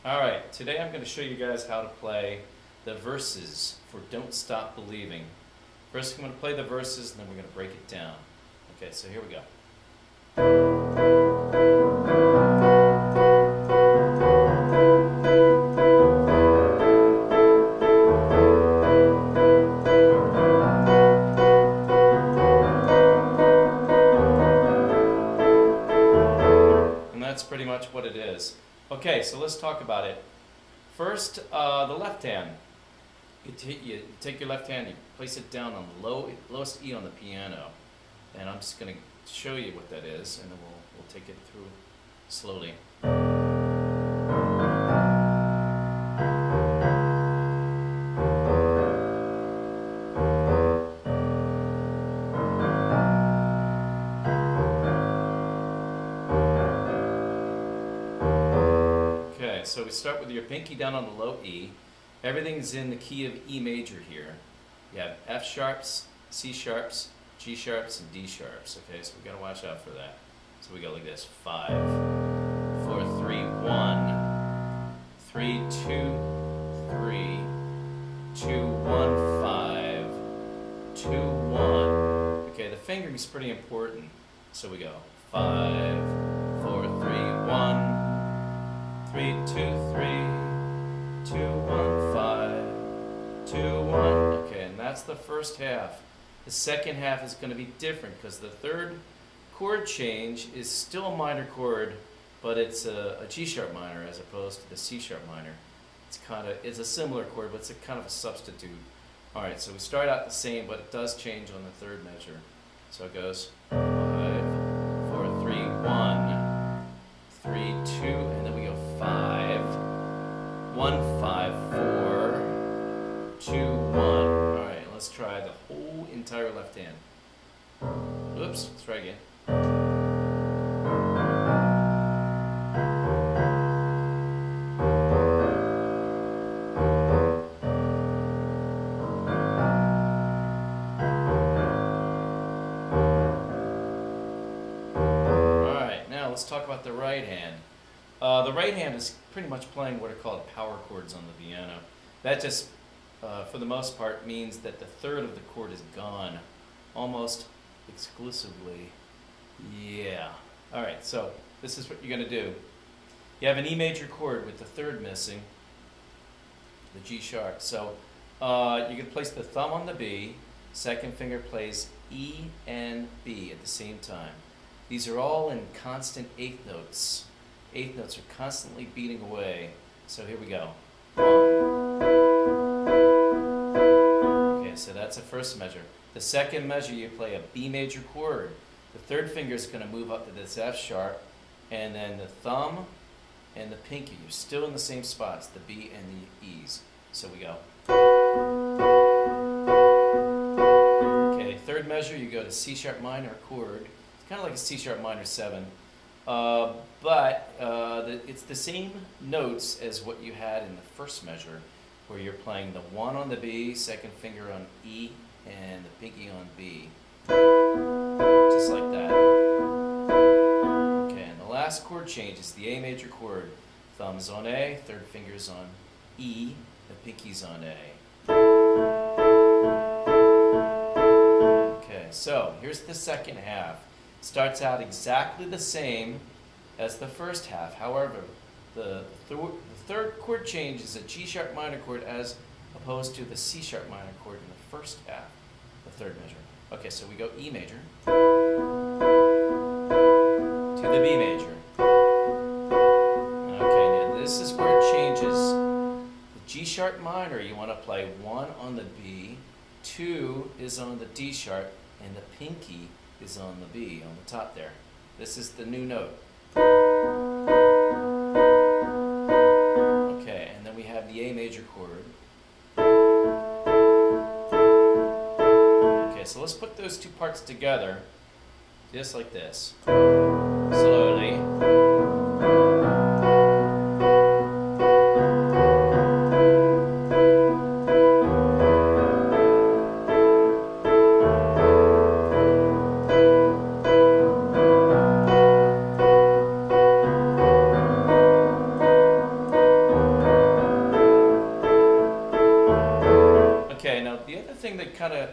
Alright, today I'm going to show you guys how to play the verses for Don't Stop Believing. First I'm going to play the verses and then we're going to break it down. Okay, so here we go. And that's pretty much what it is. Okay, so let's talk about it. First, the left hand. You take your left hand, you place it down on the lowest E on the piano, and I'm just going to show you what that is, and then we'll take it through slowly. So we start with your pinky down on the low E. Everything's in the key of E major here. You have F sharps, C sharps, G sharps, and D sharps. Okay, so we gotta watch out for that. So we go like this: 5, 4, 3, 1, 3, 2, 3, 2, 1, 5, 2, 1. Okay, the fingering is pretty important. So we go 5, 4, 3, 1. 3, 2, 3, 2, 1, 5, 2, 1. Okay, and that's the first half. The second half is going to be different because the third chord change is still a minor chord, but it's a G sharp minor as opposed to the C sharp minor. It's a similar chord, but it's a kind of a substitute. All right, so we start out the same, but it does change on the third measure. So it goes 5, 4, 3, 1, 3, 2, and then we go 5, 1, 5, 4, 2, 1. All right, let's try the whole entire left hand. Oops, let's try again. All right, now let's talk about the right hand. The right hand is pretty much playing what are called power chords on the piano. That just, for the most part, means that the third of the chord is gone, almost exclusively. Yeah. All right, so this is what you're going to do. You have an E major chord with the third missing, the G sharp. So you can place the thumb on the B, second finger plays E and B at the same time. These are all in constant eighth notes. Eighth notes are constantly beating away. So here we go. 1. Okay, so that's the first measure. The second measure, you play a B major chord. The third finger is going to move up to this F sharp, and then the thumb and the pinky, you're still in the same spots, the B and the E's. So we go. Okay, third measure, you go to C sharp minor chord. It's kind of like a C sharp minor 7. It's the same notes as what you had in the first measure, where you're playing the 1 on the B, second finger on E, and the pinky on B. Just like that. Okay, and the last chord change is the A major chord. Thumb's on A, third finger's on E, the pinky's on A. Okay, so here's the second half. Starts out exactly the same as the first half. However, the third chord change is a G sharp minor chord as opposed to the C sharp minor chord in the first half, the third measure. Okay, so we go E major to the B major. Okay, now this is where it changes. The G sharp minor, you want to play 1 on the B, 2 is on the D sharp, and the pinky is on the B, on the top there. This is the new note. Okay, and then we have the A major chord. Okay, so let's put those two parts together, just like this. Slowly. kind of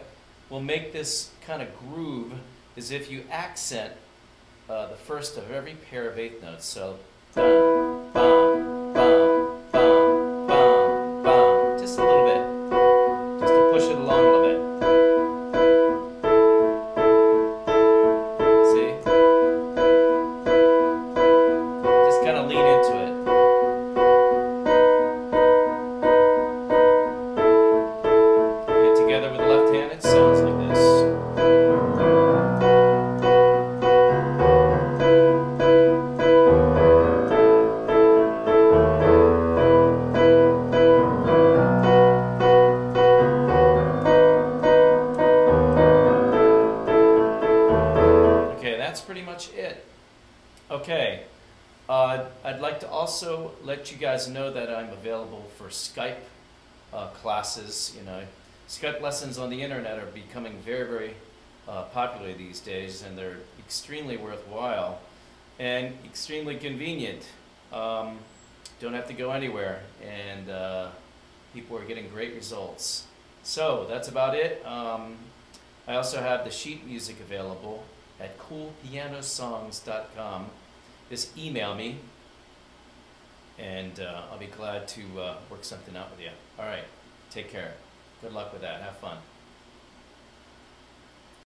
will make this kind of groove is if you accent the first of every pair of eighth notes. So, bum, bum, bum, bum, bum, bum. Just a little bit, just to push it along a little bit. See? Just kind of lean into it. And together with the left hand, it sounds like this. That's pretty much it. Okay, I'd like to also let you guys know that I'm available for Skype classes. You know, Skype lessons on the internet are becoming very, very popular these days, and they're extremely worthwhile and extremely convenient. Don't have to go anywhere, and people are getting great results. So that's about it. I also have the sheet music available at coolpianosongs.com. Just email me, and I'll be glad to work something out with you. All right, take care. Good luck with that. Have fun.